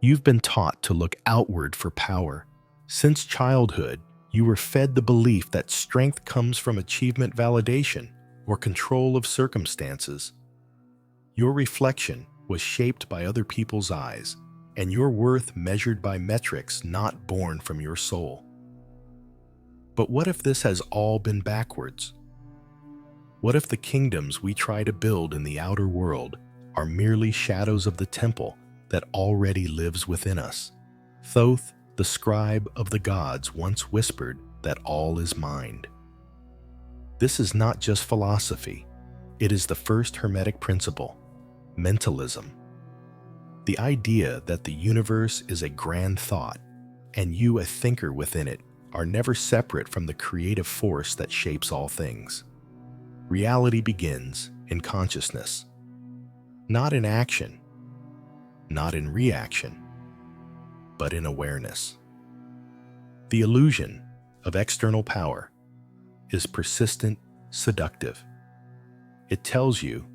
You've been taught to look outward for power. Since childhood, you were fed the belief that strength comes from achievement validation or control of circumstances. Your reflection was shaped by other people's eyes, and your worth measured by metrics not born from your soul. But what if this has all been backwards? What if the kingdoms we try to build in the outer world are merely shadows of the temple that already lives within us? Thoth, the scribe of the gods, once whispered that all is mind. This is not just philosophy. It is the first Hermetic principle, mentalism. The idea that the universe is a grand thought, and you a thinker within it, are never separate from the creative force that shapes all things. Reality begins in consciousness, not in action, not in reaction, but in awareness. The illusion of external power is persistent, seductive. It tells you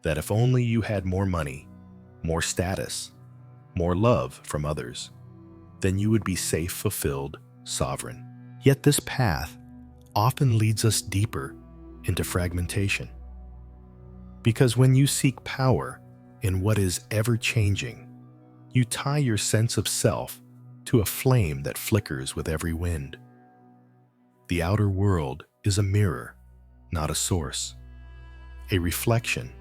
that if only you had more money, more status, more love from others, then you would be safe, fulfilled, sovereign. Yet this path often leads us deeper into fragmentation. Because when you seek power in what is ever-changing, you tie your sense of self to a flame that flickers with every wind. The outer world is a mirror, not a source, a reflection,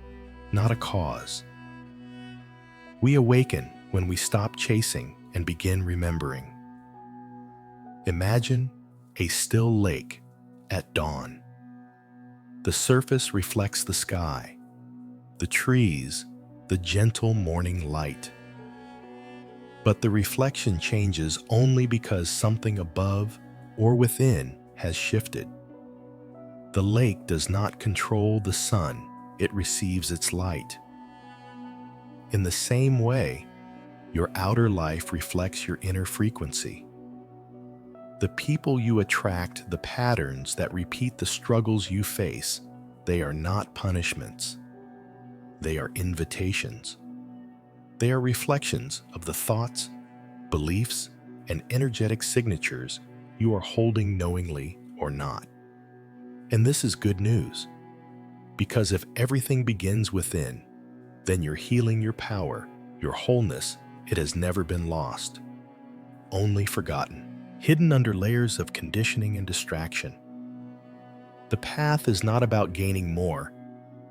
not a cause. We awaken when we stop chasing and begin remembering. Imagine a still lake at dawn. The surface reflects the sky, the trees, the gentle morning light. But the reflection changes only because something above or within has shifted. The lake does not control the sun, it receives its light. In the same way, your outer life reflects your inner frequency. The people you attract, the patterns that repeat the struggles you face, they are not punishments. They are invitations. They are reflections of the thoughts, beliefs, and energetic signatures you are holding knowingly or not. And this is good news, because if everything begins within, then you're healing your power, your wholeness. It has never been lost, only forgotten, hidden under layers of conditioning and distraction. The path is not about gaining more,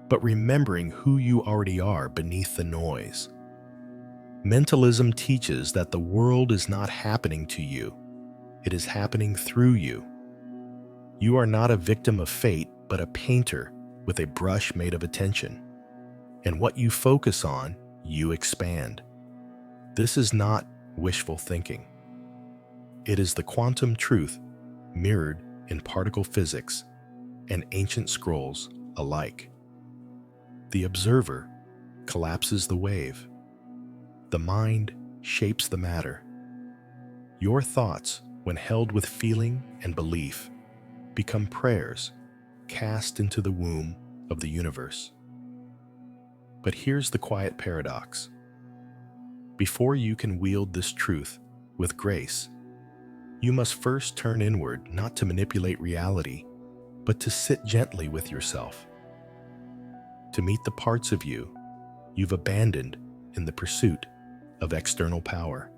but remembering who you already are beneath the noise. Mentalism teaches that the world is not happening to you, it is happening through you. You are not a victim of fate, but a painter with a brush made of attention. And what you focus on, you expand. This is not wishful thinking. It is the quantum truth mirrored in particle physics and ancient scrolls alike. The observer collapses the wave. The mind shapes the matter. Your thoughts, when held with feeling and belief, become prayers cast into the womb of the universe. But here's the quiet paradox. Before you can wield this truth with grace, you must first turn inward, not to manipulate reality, but to sit gently with yourself, to meet the parts of you you've abandoned in the pursuit of external power,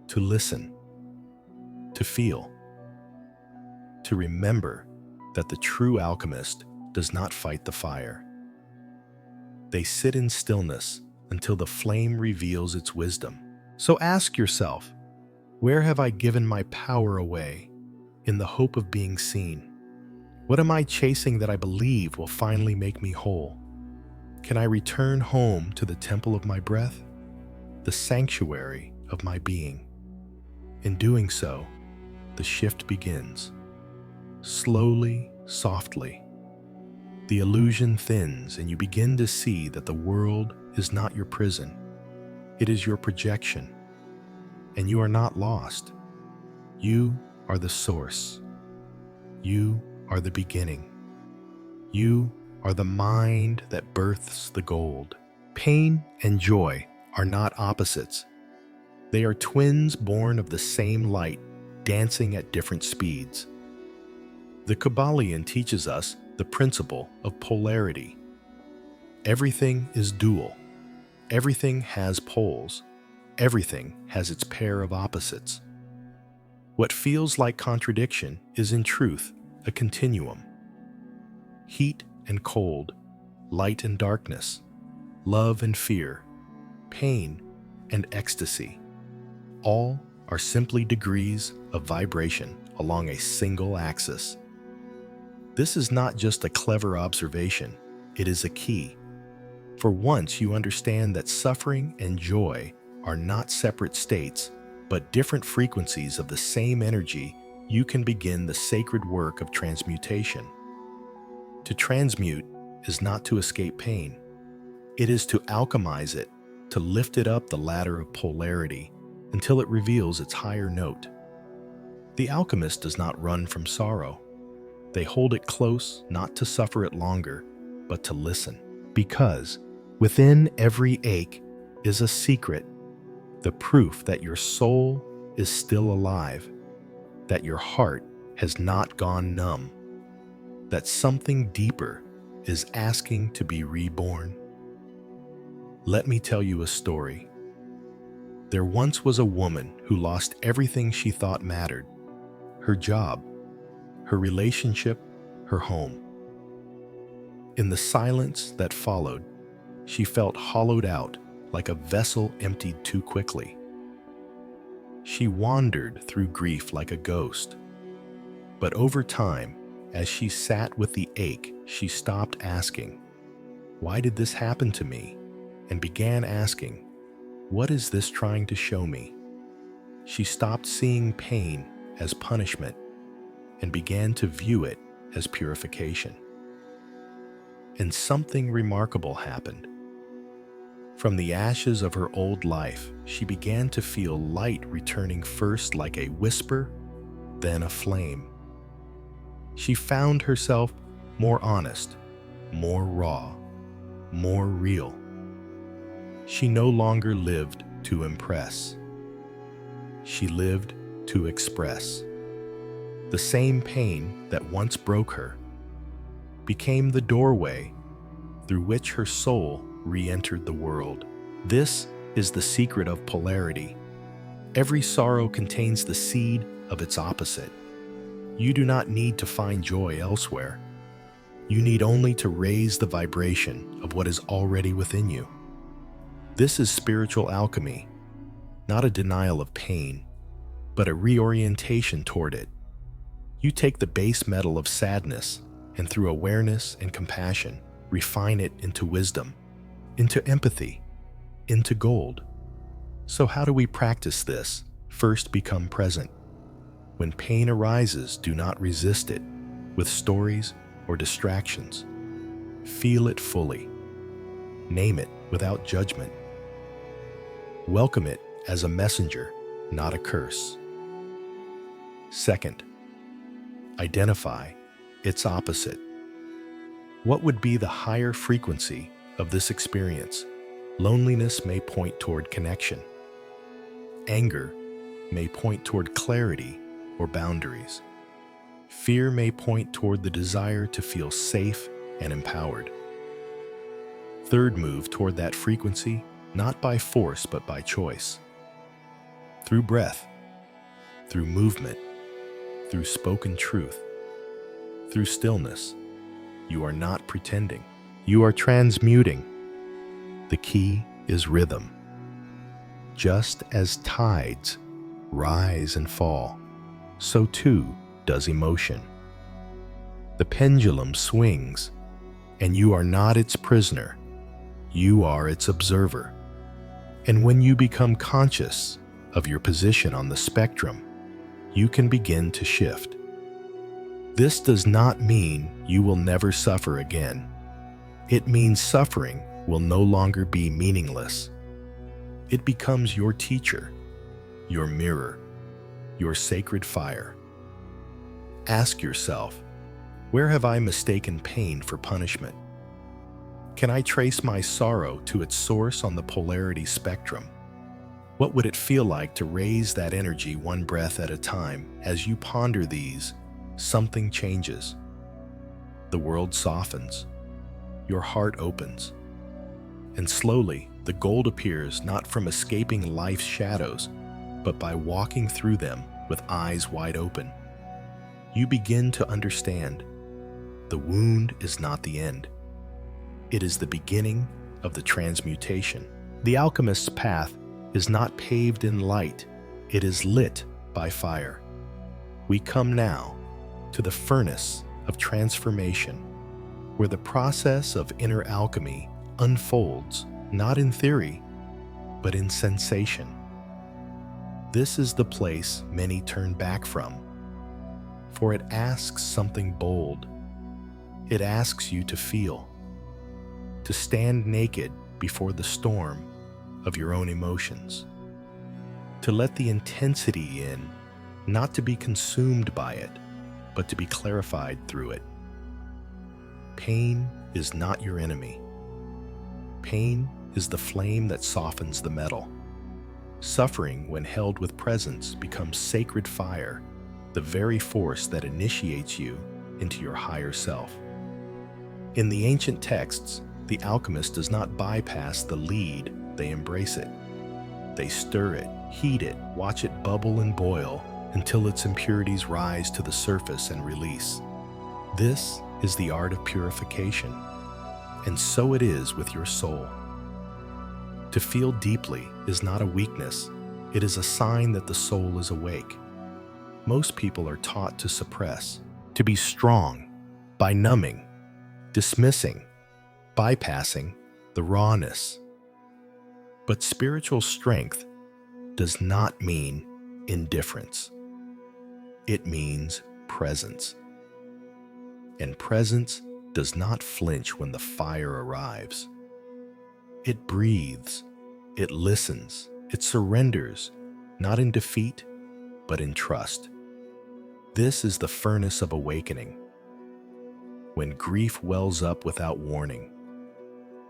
to listen, to feel, to remember that the true alchemist does not fight the fire. They sit in stillness until the flame reveals its wisdom. So ask yourself, where have I given my power away in the hope of being seen? What am I chasing that I believe will finally make me whole? Can I return home to the temple of my breath, the sanctuary of my being? In doing so, the shift begins. Slowly, softly, the illusion thins and you begin to see that the world is not your prison. It is your projection. And you are not lost. You are the source. You are the beginning. You are the mind that births the gold. Pain and joy are not opposites. They are twins born of the same light, dancing at different speeds. The Kybalion teaches us the principle of polarity. Everything is dual. Everything has poles. Everything has its pair of opposites. What feels like contradiction is in truth a continuum. Heat and cold, light and darkness, love and fear, pain and ecstasy, all are simply degrees of vibration along a single axis. This is not just a clever observation, it is a key. For once you understand that suffering and joy are not separate states, but different frequencies of the same energy, you can begin the sacred work of transmutation. To transmute is not to escape pain. It is to alchemize it, to lift it up the ladder of polarity until it reveals its higher note. The alchemist does not run from sorrow. They hold it close, not to suffer it longer, but to listen. Because within every ache is a secret, the proof that your soul is still alive, that your heart has not gone numb, that something deeper is asking to be reborn. Let me tell you a story. There once was a woman who lost everything she thought mattered: her job, her relationship, her home. In the silence that followed, she felt hollowed out, like a vessel emptied too quickly. She wandered through grief like a ghost. But over time, as she sat with the ache, she stopped asking, "Why did this happen to me?" and began asking, "What is this trying to show me?" She stopped seeing pain as punishment and began to view it as purification. And something remarkable happened. From the ashes of her old life, she began to feel light returning, first like a whisper, then a flame. She found herself more honest, more raw, more real. She no longer lived to impress. She lived to express. The same pain that once broke her became the doorway through which her soul re-entered the world. This is the secret of polarity. Every sorrow contains the seed of its opposite. You do not need to find joy elsewhere. You need only to raise the vibration of what is already within you. This is spiritual alchemy, not a denial of pain, but a reorientation toward it. You take the base metal of sadness and through awareness and compassion, refine it into wisdom, into empathy, into gold. So how do we practice this? First, become present. When pain arises, do not resist it with stories or distractions. Feel it fully. Name it without judgment. Welcome it as a messenger, not a curse. Second, identify its opposite. What would be the higher frequency of this experience? Loneliness may point toward connection. Anger may point toward clarity or boundaries. Fear may point toward the desire to feel safe and empowered. Third, move toward that frequency, not by force but by choice. Through breath, through movement, through spoken truth, through stillness. You are not pretending. You are transmuting. The key is rhythm. Just as tides rise and fall, so too does emotion. The pendulum swings, and you are not its prisoner. You are its observer. And when you become conscious of your position on the spectrum, you can begin to shift. This does not mean you will never suffer again. It means suffering will no longer be meaningless. It becomes your teacher, your mirror, your sacred fire. Ask yourself, where have I mistaken pain for punishment? Can I trace my sorrow to its source on the polarity spectrum? What would it feel like to raise that energy one breath at a time? As you ponder these, something changes. The world softens. Your heart opens. And slowly, the gold appears not from escaping life's shadows, but by walking through them with eyes wide open. You begin to understand. The wound is not the end. It is the beginning of the transmutation. The alchemist's path is not paved in light. It is lit by fire. We come now to the furnace of transformation, where the process of inner alchemy unfolds not in theory, but in sensation. This is the place many turn back from, for it asks something bold. It asks you to feel, to stand naked before the storm of your own emotions, to let the intensity in, not to be consumed by it, but to be clarified through it. Pain is not your enemy. Pain is the flame that softens the metal. Suffering, when held with presence, becomes sacred fire, the very force that initiates you into your higher self. In the ancient texts, the alchemist does not bypass the lead, they embrace it. They stir it, heat it, watch it bubble and boil until its impurities rise to the surface and release. This is the art of purification, and so it is with your soul. To feel deeply is not a weakness, it is a sign that the soul is awake. Most people are taught to suppress, to be strong, by numbing, dismissing, bypassing the rawness. But spiritual strength does not mean indifference. It means presence. And presence does not flinch when the fire arrives. It breathes, it listens, it surrenders, not in defeat, but in trust. This is the furnace of awakening. When grief wells up without warning,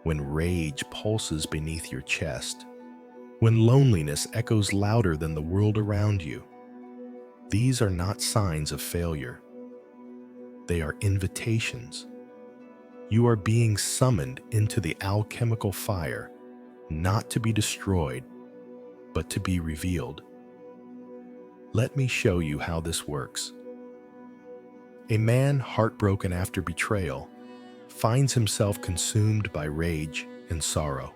when rage pulses beneath your chest, when loneliness echoes louder than the world around you, these are not signs of failure. They are invitations. You are being summoned into the alchemical fire, not to be destroyed, but to be revealed. Let me show you how this works. A man heartbroken after betrayal finds himself consumed by rage and sorrow.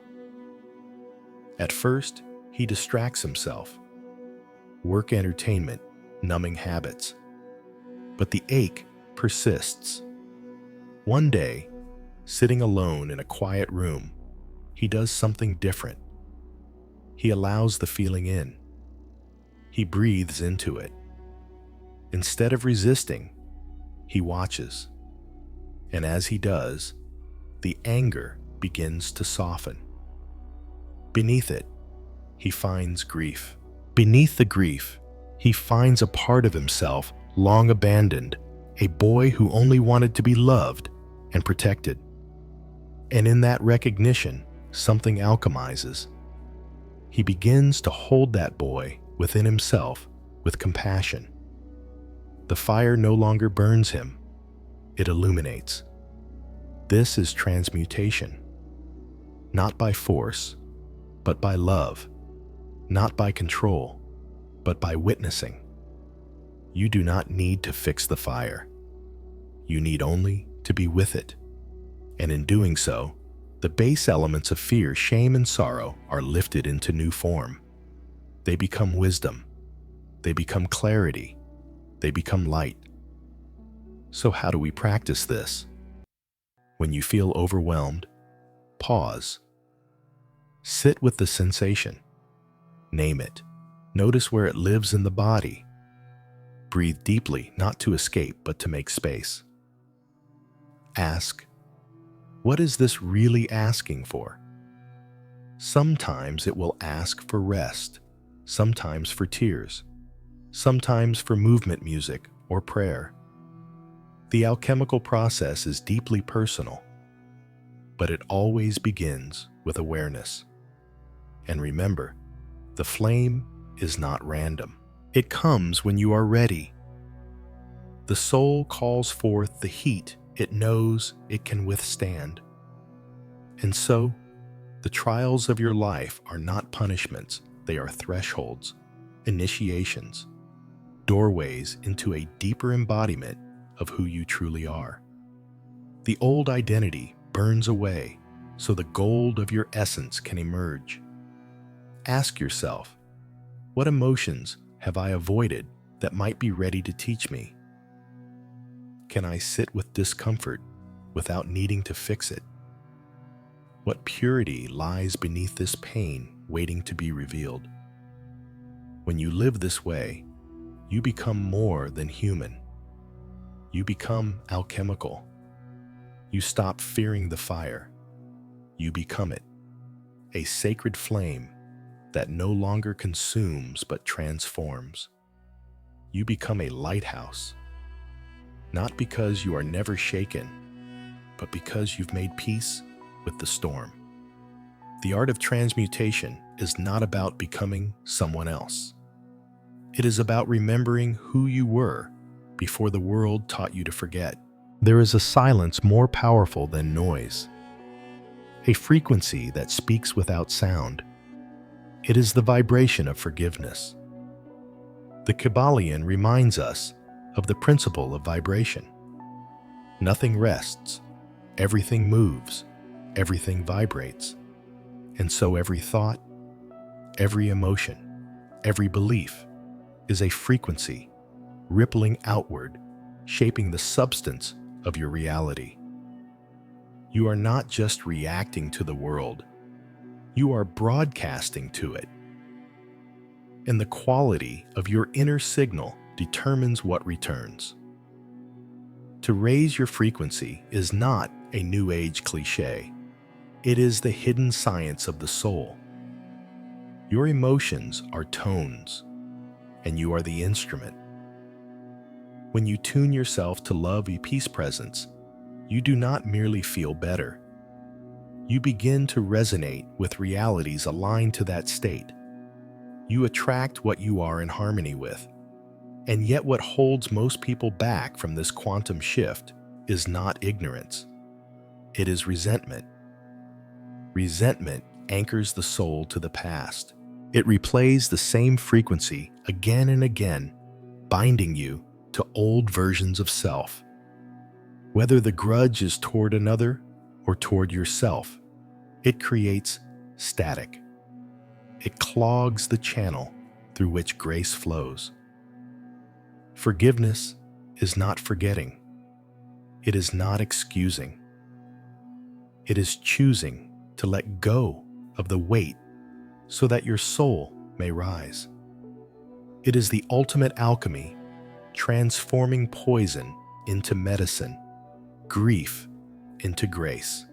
At first, he distracts himself. Work, entertainment, numbing habits. But the ache persists. One day, sitting alone in a quiet room, he does something different. He allows the feeling in. He breathes into it. Instead of resisting, he watches. And as he does, the anger begins to soften. Beneath it, he finds grief. Beneath the grief, he finds a part of himself long abandoned, a boy who only wanted to be loved and protected. And in that recognition, something alchemizes. He begins to hold that boy within himself with compassion. The fire no longer burns him, it illuminates. This is transmutation. Not by force, but by love. Not by control, but by witnessing. You do not need to fix the fire. You need only to be with it. And in doing so, the base elements of fear, shame, and sorrow are lifted into new form. They become wisdom. They become clarity. They become light. So how do we practice this? When you feel overwhelmed, pause. Sit with the sensation. Name it. Notice where it lives in the body. Breathe deeply, not to escape, but to make space. Ask, what is this really asking for? Sometimes it will ask for rest, sometimes for tears, sometimes for movement music or prayer. The alchemical process is deeply personal, but it always begins with awareness. And remember, The flame is not random. It comes when you are ready. The soul calls forth the heat it knows it can withstand. And so, the trials of your life are not punishments, they are thresholds, initiations, doorways into a deeper embodiment of who you truly are. The old identity burns away so the gold of your essence can emerge. Ask yourself, what emotions have I avoided that might be ready to teach me? Can I sit with discomfort without needing to fix it? What purity lies beneath this pain waiting to be revealed? When you live this way, you become more than human. You become alchemical. You stop fearing the fire. You become it, a sacred flame that no longer consumes but transforms. You become a lighthouse, not because you are never shaken, but because you've made peace with the storm. The art of transmutation is not about becoming someone else. It is about remembering who you were before the world taught you to forget. There is a silence more powerful than noise, a frequency that speaks without sound. It is the vibration of forgiveness. The Kybalion reminds us of the principle of vibration. Nothing rests, everything moves, everything vibrates. And so every thought, every emotion, every belief is a frequency rippling outward, shaping the substance of your reality. You are not just reacting to the world, you are broadcasting to it. And the quality of your inner signal determines what returns. To raise your frequency is not a new age cliche. It is the hidden science of the soul. Your emotions are tones, and you are the instrument. When you tune yourself to love and peace presence, you do not merely feel better. You begin to resonate with realities aligned to that state. You attract what you are in harmony with. And yet what holds most people back from this quantum shift is not ignorance. It is resentment. Resentment anchors the soul to the past. It replays the same frequency again and again, binding you to old versions of self. Whether the grudge is toward another or toward yourself, it creates static. It clogs the channel through which grace flows. Forgiveness is not forgetting. It is not excusing. It is choosing to let go of the weight so that your soul may rise. It is the ultimate alchemy, transforming poison into medicine, grief into grace.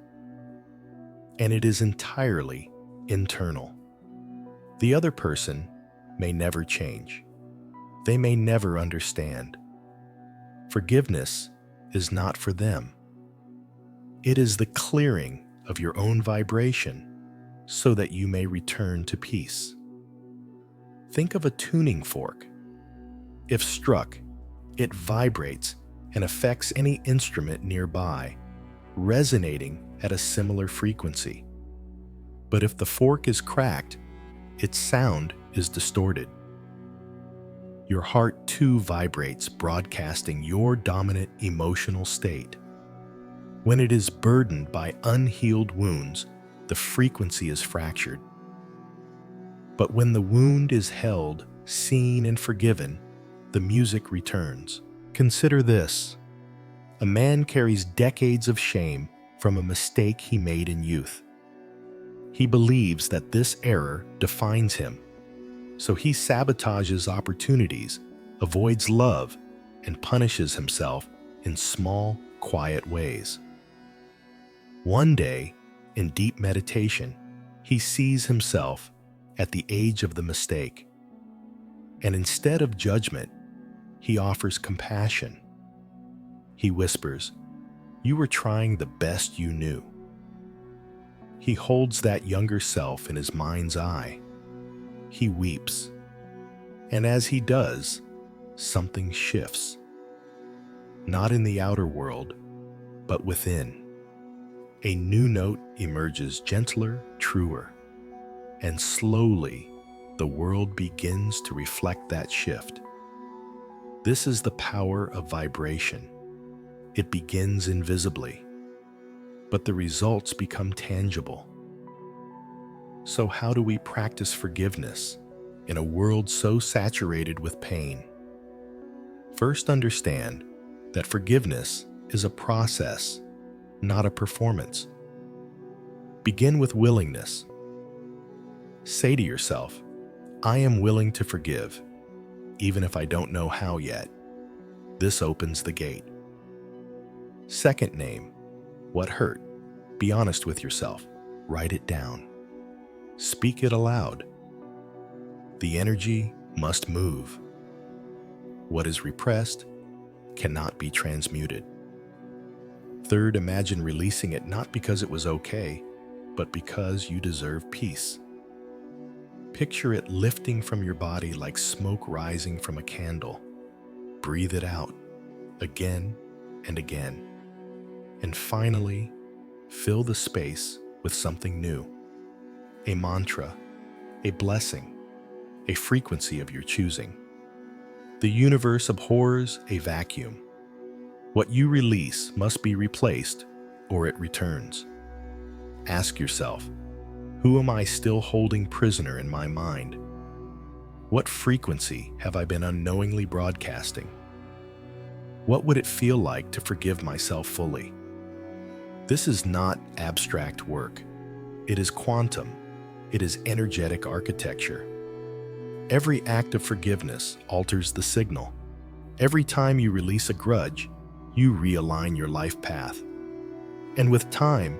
And it is entirely internal. The other person may never change. They may never understand. Forgiveness is not for them. It is the clearing of your own vibration so that you may return to peace. Think of a tuning fork. If struck, it vibrates and affects any instrument nearby, resonating at a similar frequency. But if the fork is cracked, its sound is distorted. Your heart too vibrates, broadcasting your dominant emotional state. When it is burdened by unhealed wounds, the frequency is fractured. But when the wound is held, seen, and forgiven, the music returns. Consider this. A man carries decades of shame from a mistake he made in youth. He believes that this error defines him, so he sabotages opportunities, avoids love, and punishes himself in small, quiet ways. One day, in deep meditation, he sees himself at the age of the mistake, and instead of judgment, he offers compassion. He whispers, "You were trying the best you knew." He holds that younger self in his mind's eye. he weeps. And as he does, something shifts. Not in the outer world, but within. A new note emerges, gentler, truer. And slowly, the world begins to reflect that shift. This is the power of vibration. It begins invisibly, but the results become tangible. So how do we practice forgiveness in a world so saturated with pain? First, understand that forgiveness is a process, not a performance. Begin with willingness. Say to yourself, I am willing to forgive, even if I don't know how yet. This opens the gate. Second, name what hurt. Be honest with yourself. Write it down. Speak it aloud. The energy must move. What is repressed cannot be transmuted. Third, imagine releasing it not because it was okay, but because you deserve peace. Picture it lifting from your body like smoke rising from a candle. Breathe it out, again and again. And finally, fill the space with something new. A mantra, a blessing, a frequency of your choosing. The universe abhors a vacuum. What you release must be replaced, or it returns. Ask yourself, who am I still holding prisoner in my mind? What frequency have I been unknowingly broadcasting? What would it feel like to forgive myself fully? This is not abstract work. It is quantum. It is energetic architecture. Every act of forgiveness alters the signal. Every time you release a grudge, you realign your life path. And with time,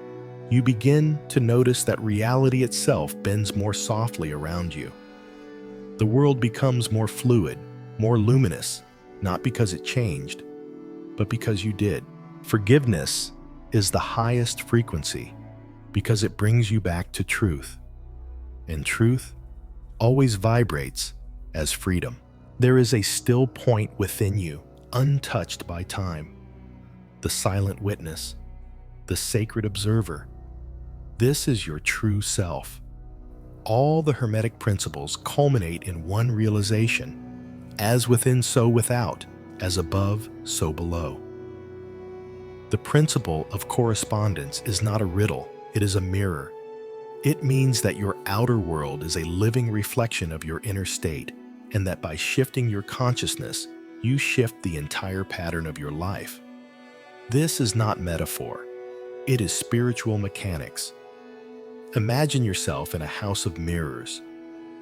you begin to notice that reality itself bends more softly around you. The world becomes more fluid, more luminous, not because it changed, but because you did. Forgiveness is the highest frequency because it brings you back to truth. And truth always vibrates as freedom. There is a still point within you, untouched by time. The silent witness, the sacred observer. This is your true self. All the Hermetic Principles culminate in one realization: as within, so without, as above, so below. The principle of correspondence is not a riddle, it is a mirror. It means that your outer world is a living reflection of your inner state, and that by shifting your consciousness, you shift the entire pattern of your life. This is not metaphor. It is spiritual mechanics. Imagine yourself in a house of mirrors.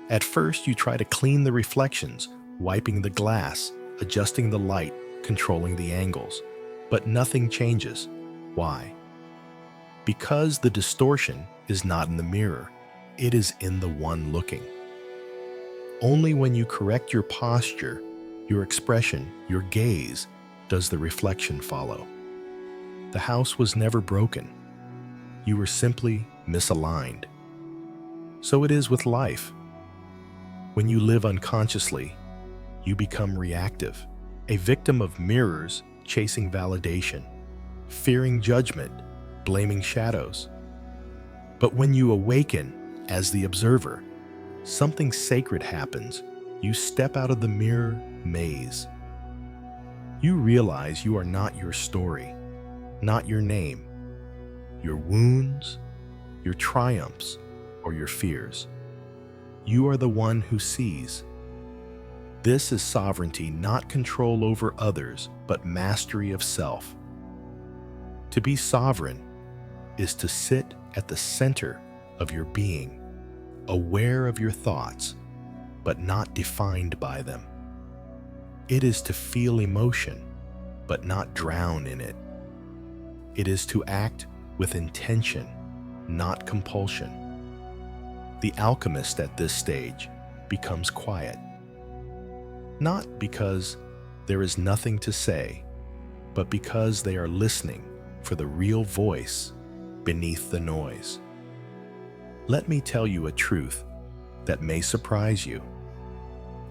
At first, you try to clean the reflections, wiping the glass, adjusting the light, controlling the angles. But nothing changes. Why? Because the distortion is not in the mirror. It is in the one looking. Only when you correct your posture, your expression, your gaze, does the reflection follow. The house was never broken. You were simply misaligned. So it is with life. When you live unconsciously, you become reactive, a victim of mirrors, chasing validation, fearing judgment, blaming shadows. But when you awaken as the observer, something sacred happens. You step out of the mirror maze. You realize you are not your story, not your name, your wounds, your triumphs, or your fears. You are the one who sees. This is sovereignty, not control over others, but mastery of self. To be sovereign is to sit at the center of your being, aware of your thoughts, but not defined by them. It is to feel emotion, but not drown in it. It is to act with intention, not compulsion. The alchemist at this stage becomes quiet. Not because there is nothing to say, but because they are listening for the real voice beneath the noise. Let me tell you a truth. that may surprise you.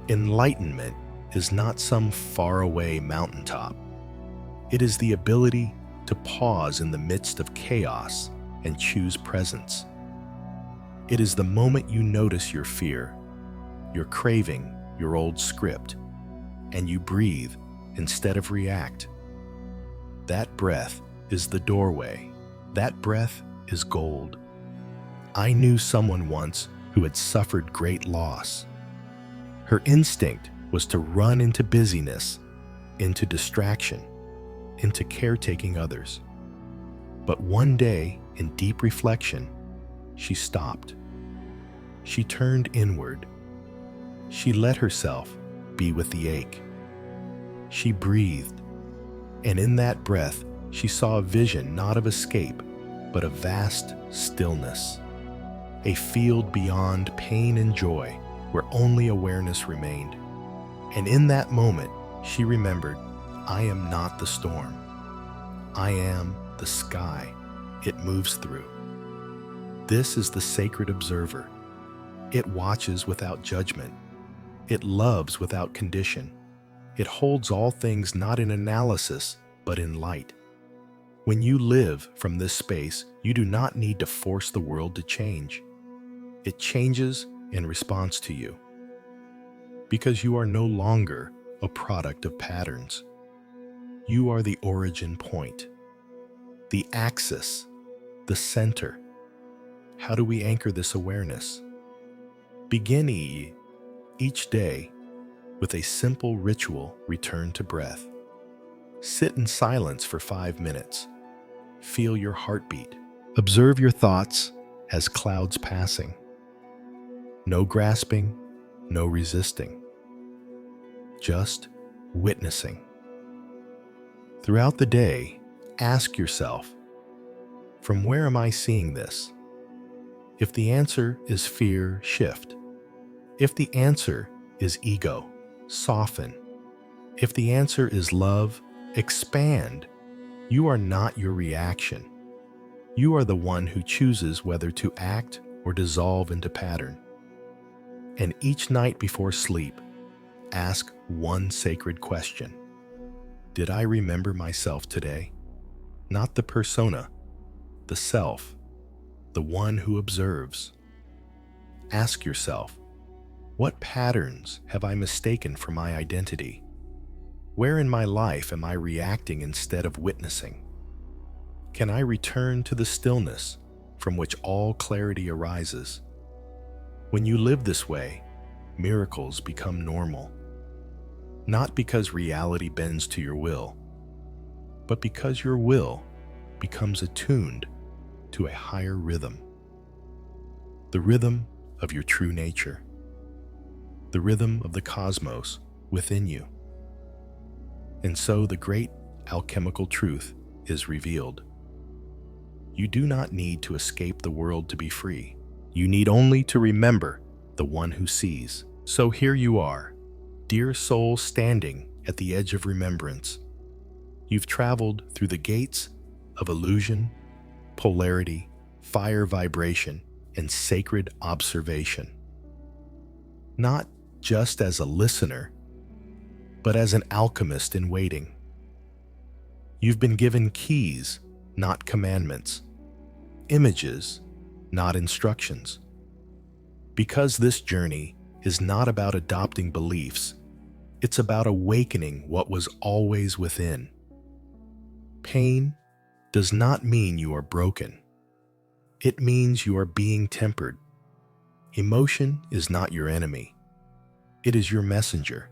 Enlightenment is not some faraway mountaintop. It is the ability to pause in the midst of chaos and choose presence. It is the moment you notice your fear, your craving, your old script, and you breathe instead of react. That breath is the doorway. That breath is gold. I knew someone once who had suffered great loss. Her instinct was to run into busyness, into distraction, into caretaking others. But one day, in deep reflection, she stopped. She turned inward. She let herself be with the ache. She breathed, and in that breath, she saw a vision not of escape, but of vast stillness, a field beyond pain and joy where only awareness remained. And in that moment, she remembered, I am not the storm. I am the sky it moves through. This is the sacred observer. It watches without judgment. It loves without condition. It holds all things not in analysis, but in light. When you live from this space, you do not need to force the world to change. It changes in response to you. Because you are no longer a product of patterns. You are the origin point, the axis, the center. How do we anchor this awareness? Begin each day with a simple ritual return to breath. Sit in silence for 5 minutes. Feel your heartbeat. Observe your thoughts as clouds passing. No grasping, no resisting. Just witnessing. Throughout the day, ask yourself, from where am I seeing this? If the answer is fear, shift. If the answer is ego, soften. If the answer is love, expand. You are not your reaction. You are the one who chooses whether to act or dissolve into pattern. And each night before sleep, ask one sacred question. Did I remember myself today? Not the persona, the self, the one who observes. Ask yourself, what patterns have I mistaken for my identity? Where in my life am I reacting instead of witnessing? Can I return to the stillness from which all clarity arises? When you live this way, miracles become normal. Not because reality bends to your will, but because your will becomes attuned to a higher rhythm. The rhythm of your true nature. The rhythm of the cosmos within you. And so the great alchemical truth is revealed. You do not need to escape the world to be free. You need only to remember the one who sees. So here you are, dear soul standing at the edge of remembrance. You've traveled through the gates of illusion, polarity, fire vibration, and sacred observation. Not just as a listener, but as an alchemist in waiting. You've been given keys, not commandments, images, not instructions. Because this journey is not about adopting beliefs, it's about awakening what was always within. Pain does not mean you are broken. It means you are being tempered. Emotion is not your enemy. It is your messenger.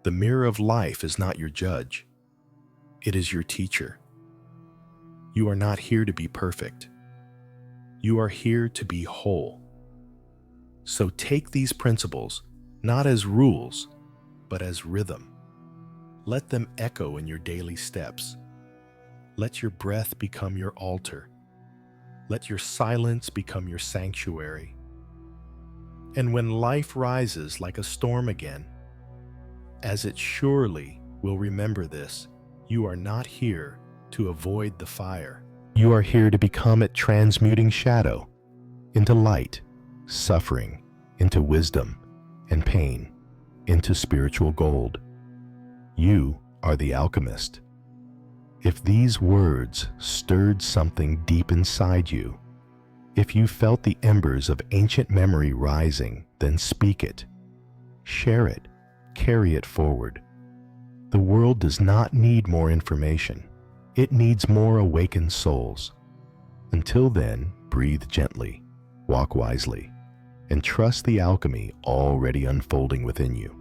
The mirror of life is not your judge. It is your teacher. You are not here to be perfect. You are here to be whole. So take these principles not as rules, but as rhythm. Let them echo in your daily steps. Let your breath become your altar. Let your silence become your sanctuary. And when life rises like a storm again, as it surely will remember this, you are not here to avoid the fire. You are here to become it transmuting shadow into light, suffering into wisdom, and pain into spiritual gold. You are the alchemist. If these words stirred something deep inside you, if you felt the embers of ancient memory rising, then speak it. Share it. Carry it forward. The world does not need more information. It needs more awakened souls. Until then, breathe gently, walk wisely, and trust the alchemy already unfolding within you.